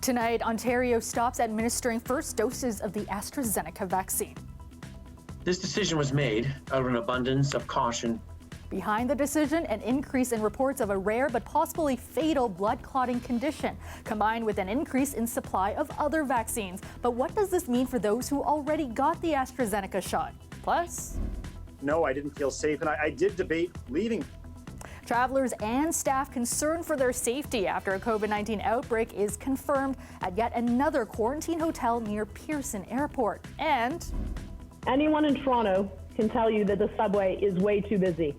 Tonight, Ontario stops administering first doses of the AstraZeneca vaccine. This decision was made out of an abundance of caution. Behind the decision, an increase in reports of a rare but possibly fatal blood clotting condition, combined with an increase in supply of other vaccines. But what does this mean for those who already got the AstraZeneca shot? Plus, no, I didn't feel safe, and I did debate leaving. Travelers and staff concerned for their safety after a COVID-19 outbreak is confirmed at yet another quarantine hotel near Pearson Airport. And anyone in Toronto can tell you that the subway is way too busy.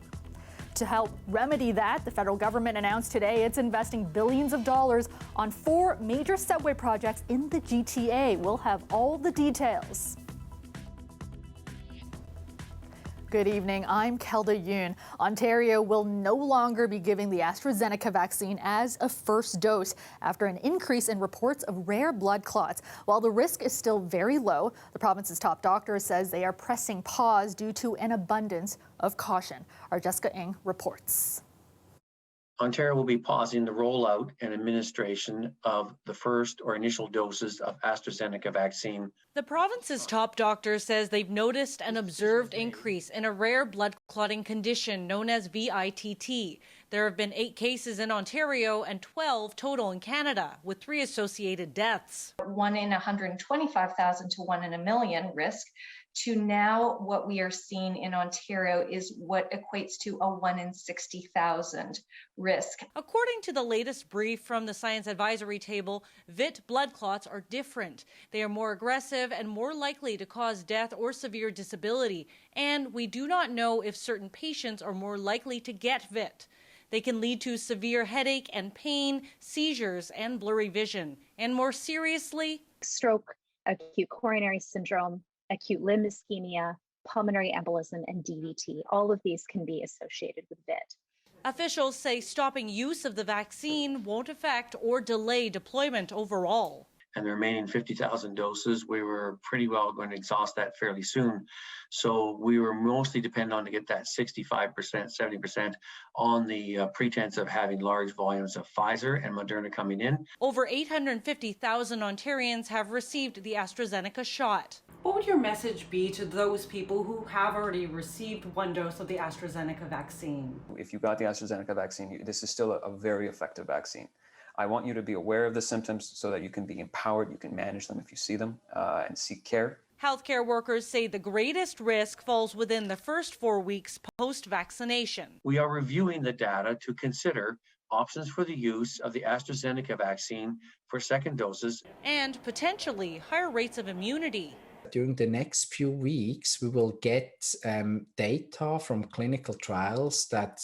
To help remedy that, the federal government announced today it's investing billions of dollars on 4 major subway projects in the GTA. We'll have all the details. Good evening, I'm Kelda Yoon. Ontario will no longer be giving the AstraZeneca vaccine as a first dose after an increase in reports of rare blood clots. While the risk is still very low, the province's top doctor says they are pressing pause due to an abundance of caution. Our Jessica Ng reports. Ontario will be pausing the rollout and administration of the first or initial doses of AstraZeneca vaccine. The province's top doctor says they've noticed an observed increase in a rare blood clotting condition known as VITT. There have been 8 cases in Ontario and 12 total in Canada, with 3 associated deaths. 1 in 125,000 to 1 in a million risk, to now what we are seeing in Ontario is what equates to a 1 in 60,000 risk. According to the latest brief from the Science Advisory Table, VIT blood clots are different. They are more aggressive and more likely to cause death or severe disability. And we do not know if certain patients are more likely to get VIT. They can lead to severe headache and pain, seizures, and blurry vision. And more seriously, stroke, acute coronary syndrome, acute limb ischemia, pulmonary embolism, and DVT. All of these can be associated with VIT. Officials say stopping use of the vaccine won't affect or delay deployment overall. And the remaining 50,000 doses, we were pretty well going to exhaust that fairly soon. So we were mostly dependent on to get that 65%, 70% on the pretense of having large volumes of Pfizer and Moderna coming in. Over 850,000 Ontarians have received the AstraZeneca shot. What would your message be to those people who have already received 1 dose of the AstraZeneca vaccine? If you got the AstraZeneca vaccine, this is still a very effective vaccine. I want you to be aware of the symptoms so that you can be empowered, you can manage them if you see them, and seek care. Healthcare workers say the greatest risk falls within the first 4 weeks post-vaccination. We are reviewing the data to consider options for the use of the AstraZeneca vaccine for second doses. And potentially higher rates of immunity. During the next few weeks, we will get data from clinical trials that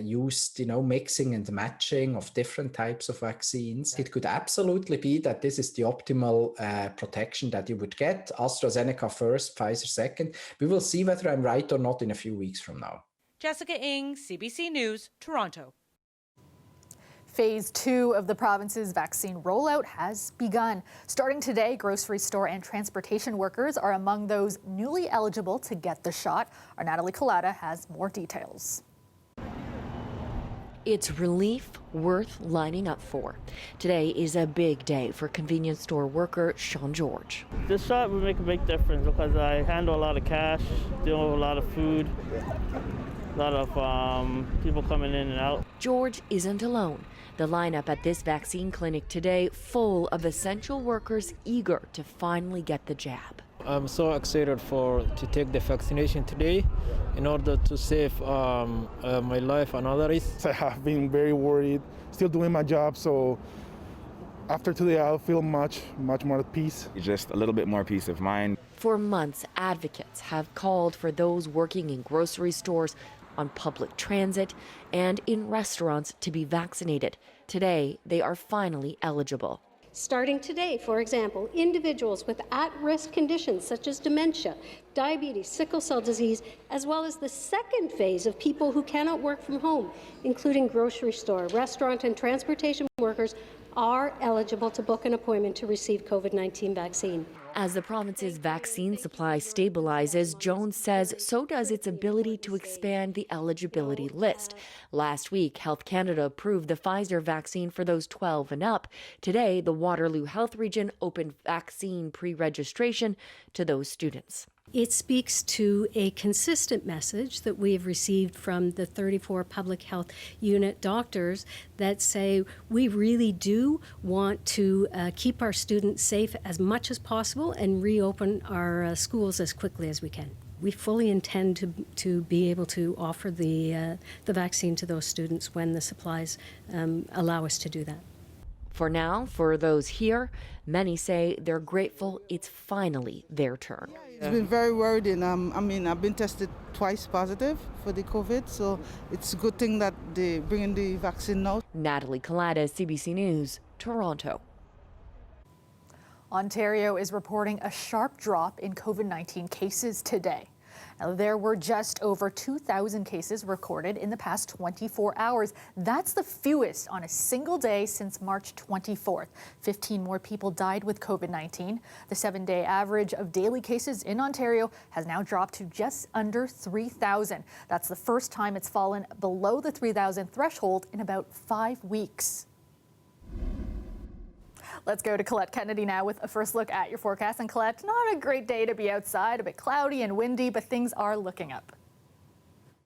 used, mixing and matching of different types of vaccines. It could absolutely be that this is the optimal protection that you would get. AstraZeneca first, Pfizer second. We will see whether I'm right or not in a few weeks from now. Jessica Ng, CBC News, Toronto. Phase 2 of the province's vaccine rollout has begun. Starting today, grocery store and transportation workers are among those newly eligible to get the shot. Our Natalie Collada has more details. It's relief worth lining up for. Today is a big day for convenience store worker Sean George. This shot would make a big difference because I handle a lot of cash, deal with a lot of food, a lot of people coming in and out. George isn't alone. The lineup at this vaccine clinic today full of essential workers eager to finally get the jab. I'm so excited to take the vaccination today in order to save my life and others. I have been very worried, still doing my job, so after today I'll feel much more at peace. Just a little bit more peace of mind. For months, advocates have called for those working in grocery stores, on public transit, and in restaurants to be vaccinated. Today, they are finally eligible. Starting today, for example, individuals with at-risk conditions such as dementia, diabetes, sickle cell disease, as well as the second phase of people who cannot work from home, including grocery store, restaurant, and transportation workers, are eligible to book an appointment to receive COVID-19 vaccine. As the province's vaccine supply stabilizes, Jones says so does its ability to expand the eligibility list. Last week, Health Canada approved the Pfizer vaccine for those 12 and up. Today, the Waterloo Health Region opened vaccine pre-registration to those students. It speaks to a consistent message that we have received from the 34 public health unit doctors that say we really do want to keep our students safe as much as possible and reopen our schools as quickly as we can. We fully intend to be able to offer the vaccine to those students when the supplies allow us to do that. For now, for those here, many say they're grateful it's finally their turn. It's been very worrying. I've been tested twice positive for the COVID, so it's a good thing that they bring in the vaccine now. Natalie Collada, CBC News, Toronto. Ontario is reporting a sharp drop in COVID-19 cases today. Now, there were just over 2,000 cases recorded in the past 24 hours. That's the fewest on a single day since March 24th. 15 more people died with COVID-19. The 7-day average of daily cases in Ontario has now dropped to just under 3,000. That's the first time it's fallen below the 3,000 threshold in about 5 weeks. Let's go to Colette Kennedy now with a first look at your forecast. And Colette, not a great day to be outside, a bit cloudy and windy, but things are looking up.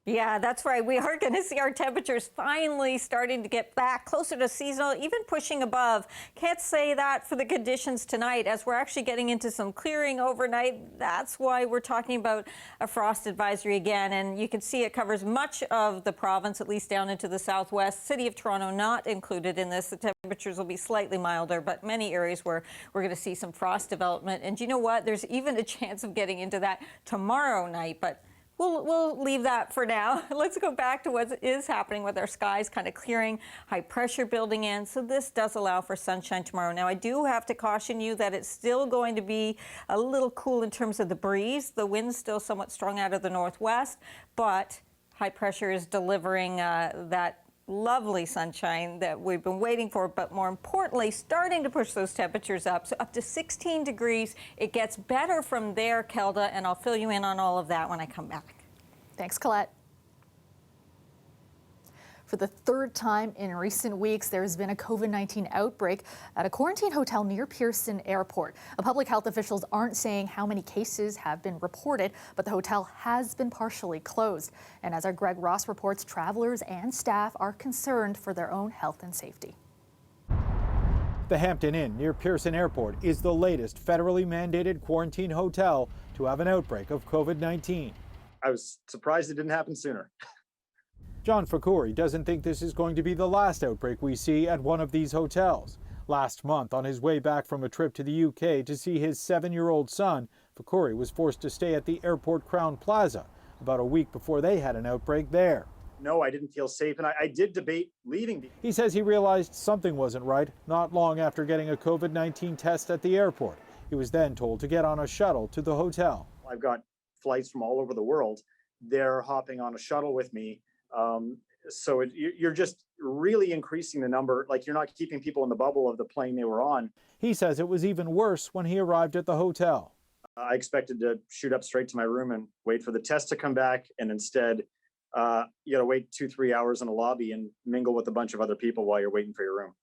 Yeah, that's right. We are going to see our temperatures finally starting to get back closer to seasonal, even pushing above. Can't say that for the conditions tonight, as we're actually getting into some clearing overnight. That's why we're talking about a frost advisory again. And you can see it covers much of the province, at least down into the southwest. City of Toronto not included in this. The temperatures will be slightly milder, but many areas where we're going to see some frost development. And you know what? There's even a chance of getting into that tomorrow night, but we'll leave that for now. Let's go back to what is happening with our skies kind of clearing, high pressure building in. So this does allow for sunshine tomorrow. Now, I do have to caution you that it's still going to be a little cool in terms of the breeze. The wind's still somewhat strong out of the northwest, but high pressure is delivering that lovely sunshine that we've been waiting for, but more importantly, starting to push those temperatures up. So up to 16 degrees. It gets better from there, Kelda, and I'll fill you in on all of that when I come back. Thanks, Colette. For the third time in recent weeks, there has been a COVID-19 outbreak at a quarantine hotel near Pearson Airport. Public health officials aren't saying how many cases have been reported, but the hotel has been partially closed. And as our Greg Ross reports, travelers and staff are concerned for their own health and safety. The Hampton Inn near Pearson Airport is the latest federally mandated quarantine hotel to have an outbreak of COVID-19. I was surprised it didn't happen sooner. John Fakuri doesn't think this is going to be the last outbreak we see at one of these hotels. Last month, on his way back from a trip to the UK to see his 7-year-old son, Fakuri was forced to stay at the airport Crown Plaza about a week before they had an outbreak there. No, I didn't feel safe, and I did debate leaving. He says he realized something wasn't right not long after getting a COVID-19 test at the airport. He was then told to get on a shuttle to the hotel. I've got flights from all over the world. They're hopping on a shuttle with me. So you're just really increasing the number, like you're not keeping people in the bubble of the plane they were on. He says it was even worse when he arrived at the hotel. I expected to shoot up straight to my room and wait for the test to come back. And instead, you got to wait 2-3 hours in a lobby and mingle with a bunch of other people while you're waiting for your room.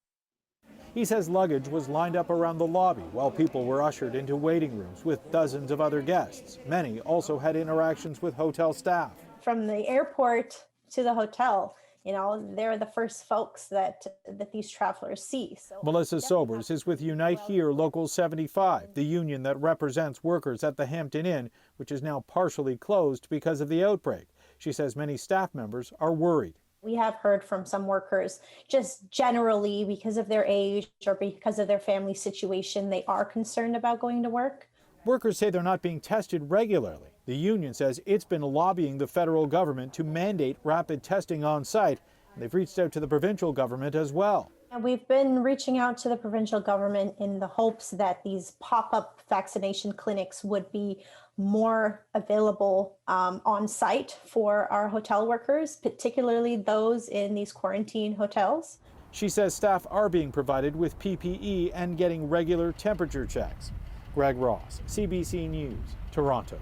He says luggage was lined up around the lobby while people were ushered into waiting rooms with dozens of other guests. Many also had interactions with hotel staff. From the airport to the hotel, they're the first folks that these travelers see. So Melissa Sobers is with Unite Here Local 75, the union that represents workers at the Hampton Inn, which is now partially closed because of the outbreak. She says many staff members are worried. We have heard from some workers just generally because of their age or because of their family situation, they are concerned about going to work. Workers say they're not being tested regularly. The union says it's been lobbying the federal government to mandate rapid testing on site. They've reached out to the provincial government as well. And we've been reaching out to the provincial government in the hopes that these pop-up vaccination clinics would be more available on site for our hotel workers, particularly those in these quarantine hotels. She says staff are being provided with PPE and getting regular temperature checks. Greg Ross, CBC News, Toronto.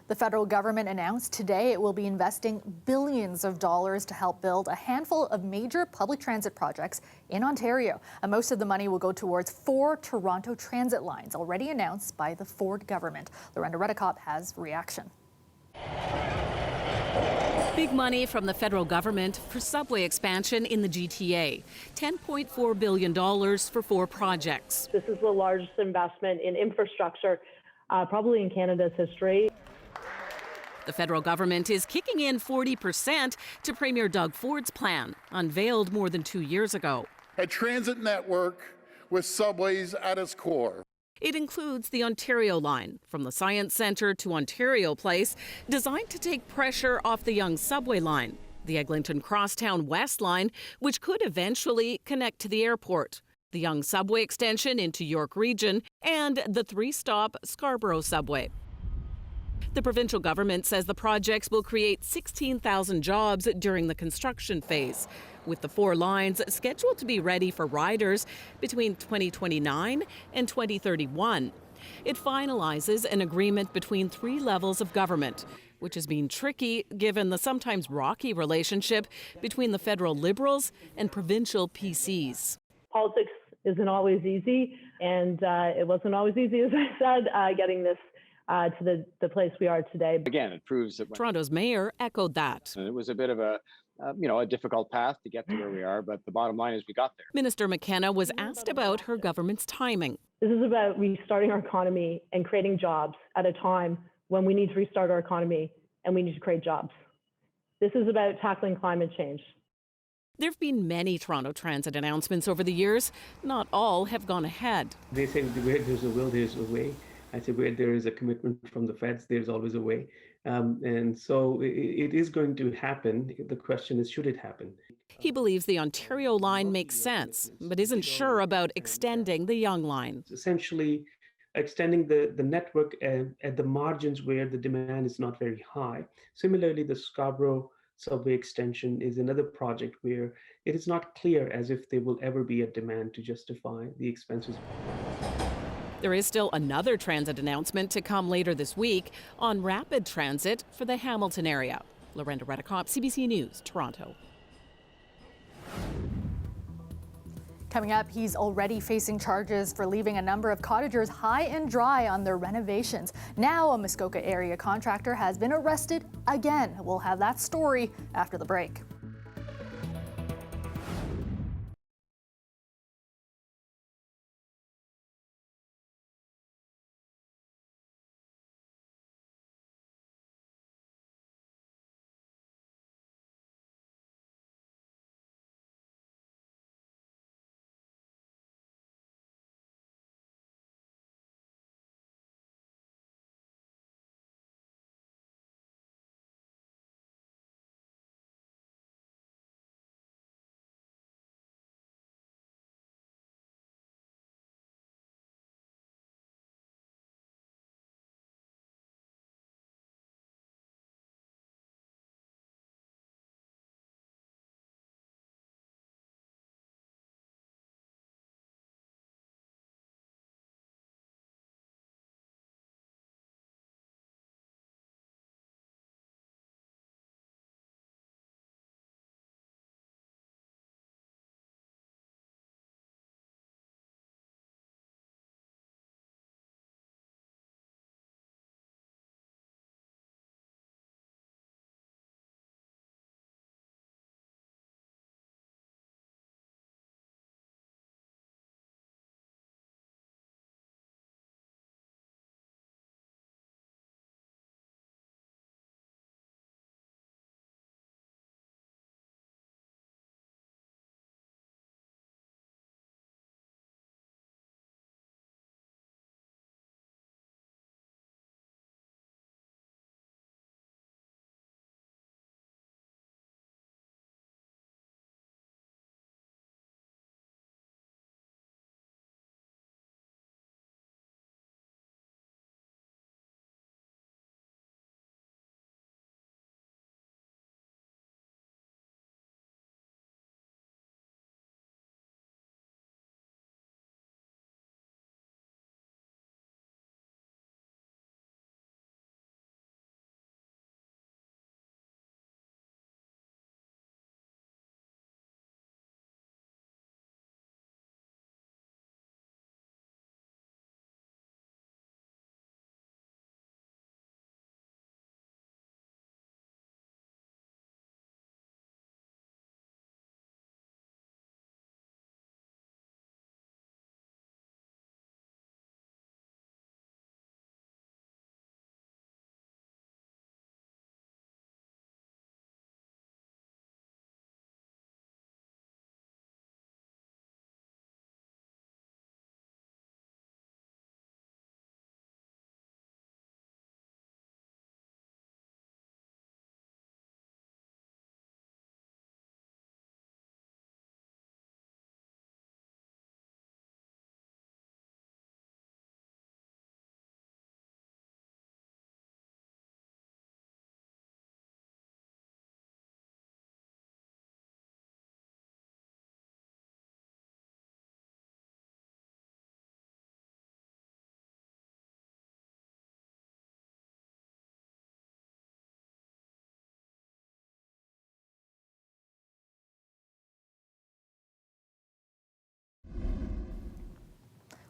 The federal government announced today it will be investing billions of dollars to help build a handful of major public transit projects in Ontario. And most of the money will go towards 4 Toronto transit lines already announced by the Ford government. Lorenda Redekop has reaction. Big money from the federal government for subway expansion in the GTA. $10.4 billion for 4 projects. This is the largest investment in infrastructure, probably in Canada's history. The federal government is kicking in 40% to Premier Doug Ford's plan, unveiled more than 2 years ago. A transit network with subways at its core. It includes the Ontario line from the Science Centre to Ontario Place, designed to take pressure off the Yonge subway line, the Eglinton Crosstown West line, which could eventually connect to the airport, the Yonge subway extension into York Region, and the 3-stop Scarborough subway. The provincial government says the projects will create 16,000 jobs during the construction phase, with the 4 lines scheduled to be ready for riders between 2029 and 2031. It finalizes an agreement between 3 levels of government, which has been tricky given the sometimes rocky relationship between the federal Liberals and provincial PCs. Politics isn't always easy, and it wasn't always easy, as I said, getting this to the place we are today. Again, it proves that Toronto's mayor echoed that. it was a bit of a difficult path to get to where we are, but the bottom line is we got there. Minister McKenna was asked about her government's timing. This is about restarting our economy and creating jobs at a time when we need to restart our economy and we need to create jobs. This is about tackling climate change. There have been many Toronto Transit announcements over the years. Not all have gone ahead. They say where there's a will, there's a way. I said, where there is a commitment from the feds, there's always a way. And so it is going to happen. The question is, should it happen? He believes the Ontario line makes sense, but isn't sure about extending the Yonge line. Essentially, extending the network at the margins where the demand is not very high. Similarly, the Scarborough subway extension is another project where it is not clear as if there will ever be a demand to justify the expenses. There is still another transit announcement to come later this week on rapid transit for the Hamilton area. Lorenda Redekop, CBC News, Toronto. Coming up, he's already facing charges for leaving a number of cottagers high and dry on their renovations. Now a Muskoka area contractor has been arrested again. We'll have that story after the break.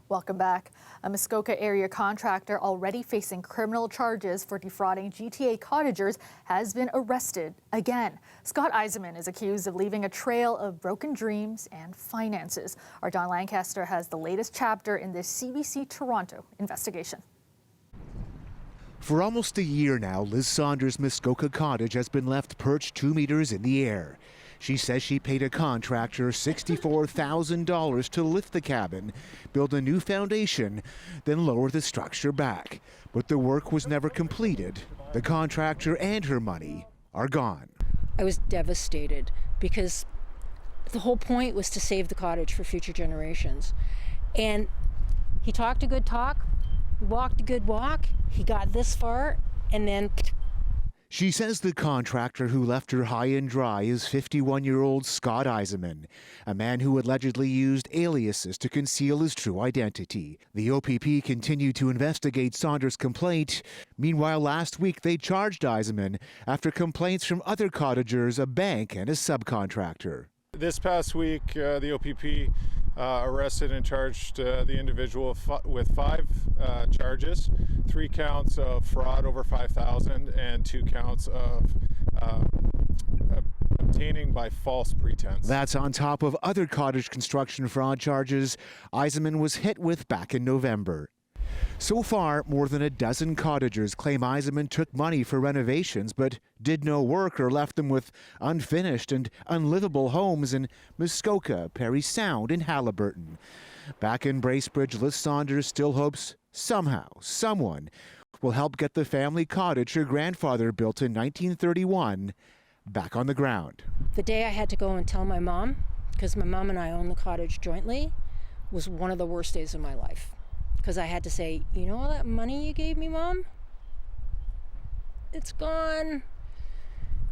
Welcome back. A Muskoka area contractor already facing criminal charges for defrauding GTA cottagers has been arrested again. Scott Eisenman is accused of leaving a trail of broken dreams and finances. Our John Lancaster has the latest chapter in this CBC Toronto investigation. For almost a year now, Liz Saunders' Muskoka cottage has been left perched 2 meters in the air. She says she paid a contractor $64,000 to lift the cabin, build a new foundation, then lower the structure back. But the work was never completed. The contractor and her money are gone. I was devastated because the whole point was to save the cottage for future generations. And he talked a good talk, he walked a good walk, he got this far, and then... She says the contractor who left her high and dry is 51-year-old Scott Eisenman, a man who allegedly used aliases to conceal his true identity. The OPP continued to investigate Saunders' complaint. Meanwhile, last week they charged Eisenman after complaints from other cottagers, a bank, and a subcontractor. This past week, the OPP arrested and charged the individual with 5 charges, 3 counts of fraud over $5,000 and 2 counts of obtaining by false pretense. That's on top of other cottage construction fraud charges Eisenman was hit with back in November. So far, more than a dozen cottagers claim Eisenman took money for renovations but did no work or left them with unfinished and unlivable homes in Muskoka, Parry Sound, and Haliburton. Back in Bracebridge, Liz Saunders still hopes somehow, someone will help get the family cottage her grandfather built in 1931 back on the ground. The day I had to go and tell my mom, because my mom and I own the cottage jointly, was one of the worst days of my life. Because I had to say, you know all that money you gave me, Mom? It's gone.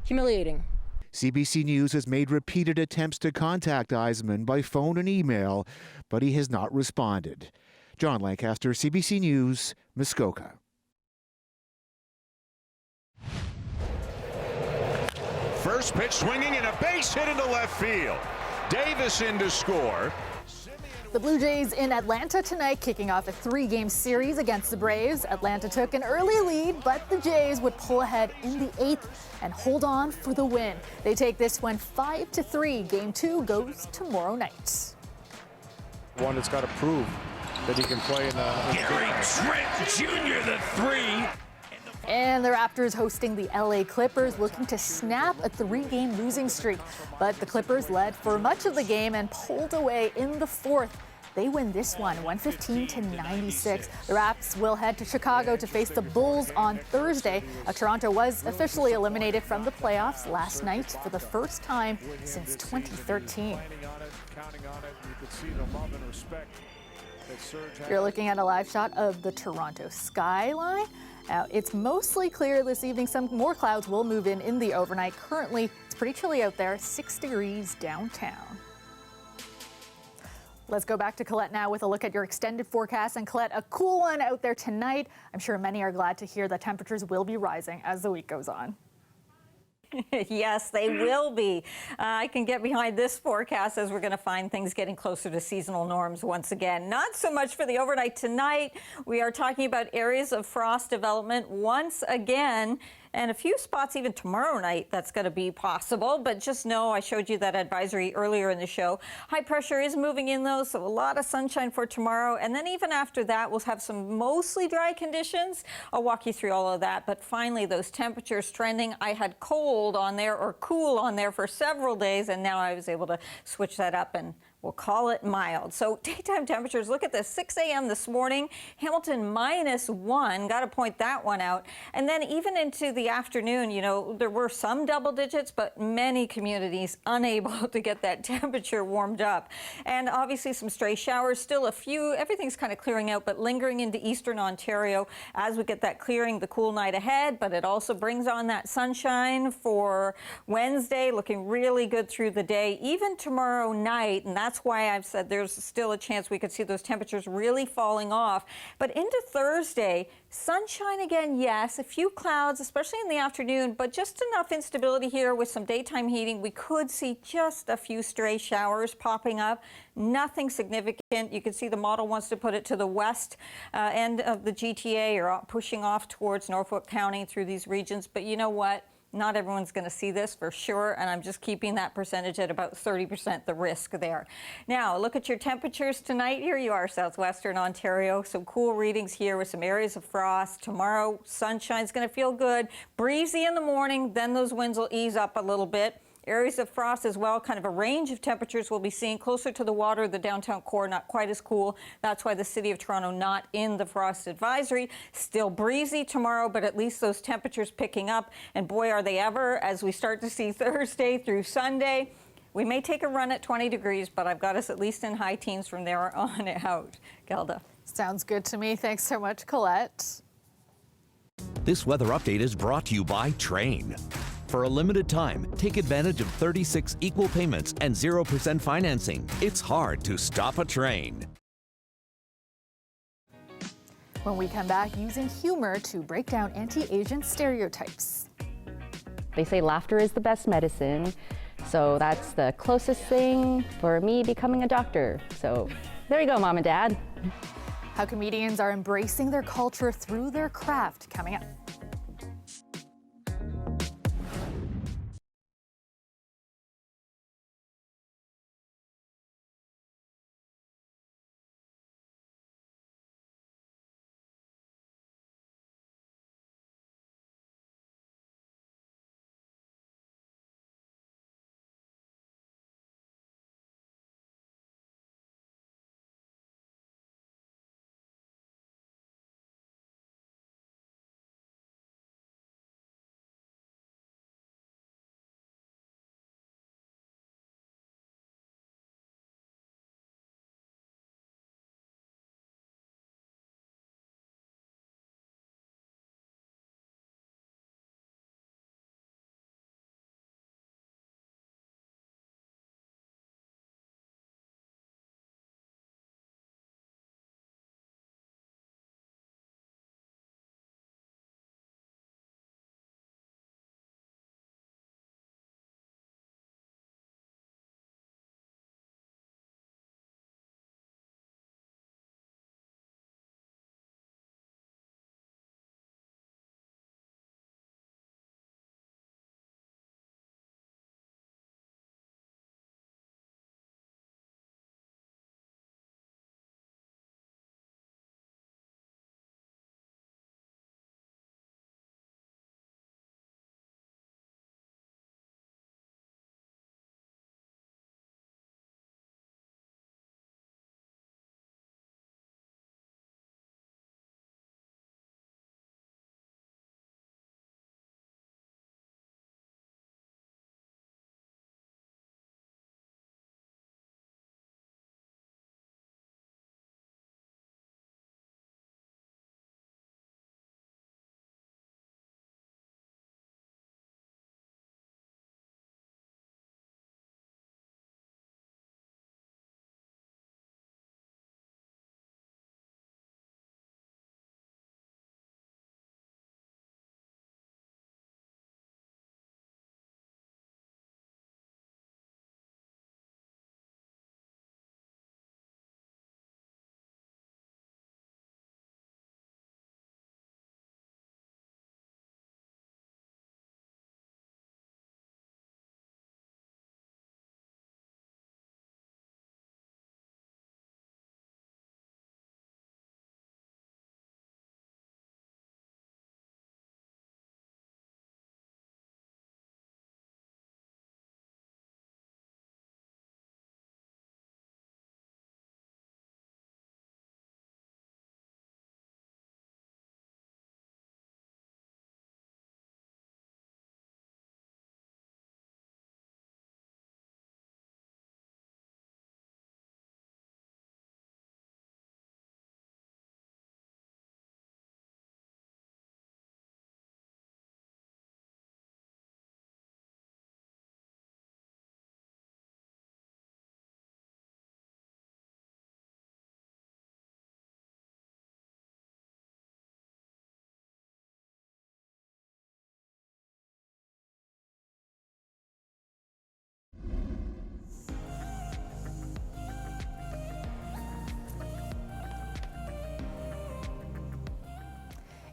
Humiliating. CBC News has made repeated attempts to contact Eisenman by phone and email, but he has not responded. John Lancaster, CBC News, Muskoka. First pitch swinging and a base hit into left field. Davis in to score. The Blue Jays in Atlanta tonight, kicking off a 3-game series against the Braves. Atlanta took an early lead, but the Jays would pull ahead in the 8th and hold on for the win. They take this one 5-3. Game 2 goes tomorrow night. One that's got to prove that he can play in the Gary Trent Jr., the 3. And the Raptors hosting the LA Clippers, looking to snap a 3-game losing streak. But the Clippers led for much of the game and pulled away in the 4th. They win this one, 115-96. The Raps will head to Chicago to face the Bulls on Thursday. Toronto was officially eliminated from the playoffs last night for the first time since 2013. You're looking at a live shot of the Toronto skyline. Now, it's mostly clear this evening. Some more clouds will move in the overnight. Currently, it's pretty chilly out there, 6 degrees downtown. Let's go back to Colette now with a look at your extended forecast. And Colette, a cool one out there tonight. I'm sure many are glad to hear that temperatures will be rising as the week goes on. Yes, they will be. I can get behind this forecast as we're going to find things getting closer to seasonal norms once again. Not so much for the overnight tonight. We are talking about areas of frost development once again. And a few spots even tomorrow night that's going to be possible. But just know I showed you that advisory earlier in the show. High pressure is moving in, though, so a lot of sunshine for tomorrow. And then even after that, we'll have some mostly dry conditions. I'll walk you through all of that. But finally, those temperatures trending. I had cold on there or cool on there for several days, and now I was able to switch that up and we'll call it mild. So daytime temperatures, look at this, 6 a.m. this morning, Hamilton -1, got to point that one out. And then even into the afternoon, you know, there were some double digits, but many communities unable to get that temperature warmed up. And obviously some stray showers, still a few, everything's kind of clearing out, but lingering into eastern Ontario as we get that clearing, the cool night ahead, but it also brings on that sunshine for Wednesday, looking really good through the day, even tomorrow night, and that's that's why I've said there's still a chance we could see those temperatures really falling off. But into Thursday, sunshine again, yes, a few clouds, especially in the afternoon, but just enough instability here with some daytime heating. We could see just a few stray showers popping up. Nothing significant. You can see the model wants to put it to the west end of the GTA, or pushing off towards Norfolk County through these regions. But you know what? Not everyone's going to see this for sure, and I'm just keeping that percentage at about 30%, the risk there. Now, look at your temperatures tonight. Here you are, southwestern Ontario. Some cool readings here with some areas of frost. Tomorrow, sunshine's going to feel good. Breezy in the morning, then those winds will ease up a little bit. Areas of frost as well, kind of a range of temperatures we'll be seeing closer to the water, the downtown core, not quite as cool. That's why the City of Toronto not in the frost advisory. Still breezy tomorrow, but at least those temperatures picking up. And boy, are they ever, as we start to see Thursday through Sunday. We may take a run at 20 degrees, but I've got us at least in high teens from there on out. Gelda. Sounds good to me. Thanks so much, Colette. This weather update is brought to you by Train. For a limited time, take advantage of 36 equal payments and 0% financing. It's hard to stop a train. When we come back, using humor to break down anti-Asian stereotypes. They say laughter is the best medicine, so that's the closest thing for me becoming a doctor. So there you go, Mom and Dad. How comedians are embracing their culture through their craft, coming up.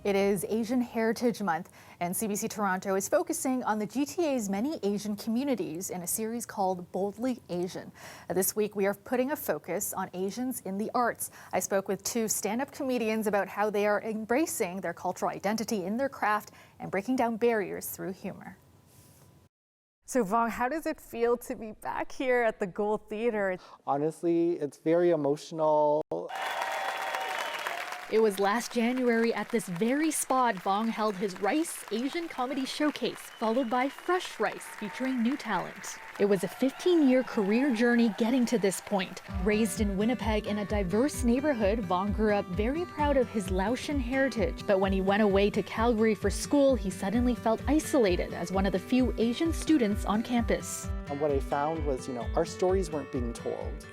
It is Asian Heritage Month, and CBC Toronto is focusing on the GTA's many Asian communities in a series called Boldly Asian. This week, we are putting a focus on Asians in the arts. I spoke with two stand-up comedians about how they are embracing their cultural identity in their craft and breaking down barriers through humor. So Vong, how does it feel to be back here at the Gold Theatre? Honestly, it's very emotional. It was last January at this very spot Vong held his Rice Asian Comedy Showcase, followed by Fresh Rice featuring new talent. It was a 15-year career journey getting to this point. Raised in Winnipeg in a diverse neighborhood, Vong grew up very proud of his Laotian heritage. But when he went away to Calgary for school, he suddenly felt isolated as one of the few Asian students on campus. And what I found was, our stories weren't being told.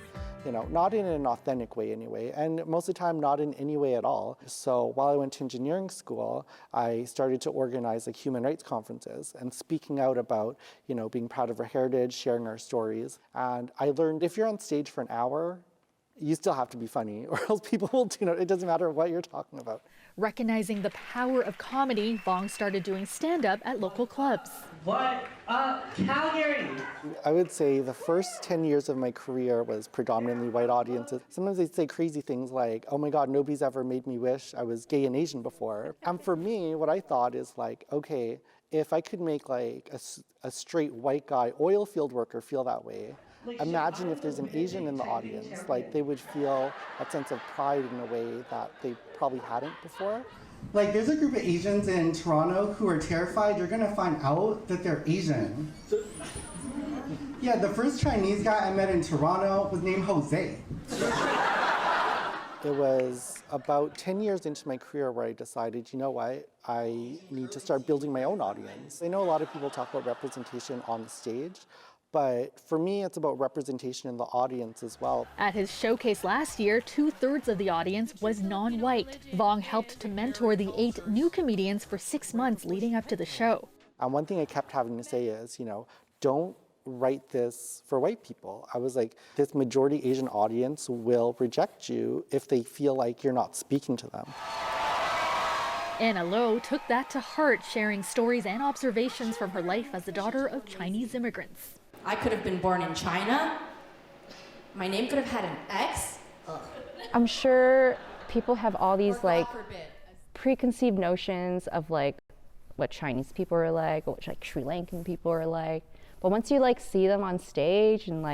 Not in an authentic way anyway, and most of the time not in any way at all. So while I went to engineering school, I started to organize human rights conferences and speaking out about, being proud of our heritage, sharing our stories. And I learned if you're on stage for an hour, you still have to be funny, or else people will, it doesn't matter what you're talking about. Recognizing the power of comedy, Vong started doing stand-up at local clubs. What up, Calgary? I would say the first 10 years of my career was predominantly white audiences. Sometimes they'd say crazy things like, oh my God, nobody's ever made me wish I was gay and Asian before. And for me, what I thought is okay, if I could make a straight white guy oil field worker feel that way, imagine if there's an Asian in the audience, they would feel a sense of pride in a way that they probably hadn't before. There's a group of Asians in Toronto who are terrified they're gonna find out that they're Asian. Yeah, the first Chinese guy I met in Toronto was named Jose. It was about 10 years into my career where I decided, you know what, I need to start building my own audience. I know a lot of people talk about representation on the stage, but for me, it's about representation in the audience as well. At his showcase last year, 2/3 of the audience was non-white. Vong helped to mentor the 8 new comedians for 6 months leading up to the show. And one thing I kept having to say is, don't write this for white people. I was like, this majority Asian audience will reject you if they feel like you're not speaking to them. Anna Lo took that to heart, sharing stories and observations from her life as the daughter of Chinese immigrants. I could have been born in China. My name could have had an X. Ugh. I'm sure people have all these preconceived notions of what Chinese people are like, or what Sri Lankan people are like. But once you see them on stage and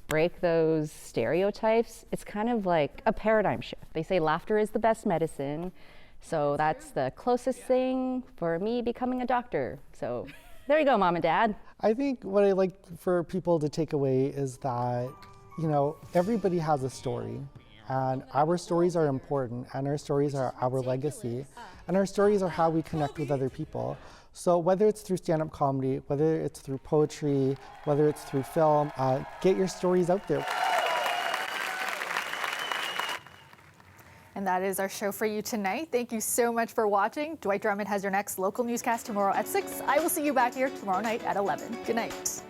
break those stereotypes, it's kind of like a paradigm shift. They say laughter is the best medicine. So that's the closest thing for me becoming a doctor. So there you go, Mom and Dad. I think what I like for people to take away is that, everybody has a story, and our stories are important, and our stories are our legacy, and our stories are how we connect with other people. So whether it's through stand-up comedy, whether it's through poetry, whether it's through film, get your stories out there. And that is our show for you tonight. Thank you so much for watching. Dwight Drummond has your next local newscast tomorrow at 6. I will see you back here tomorrow night at 11. Good night.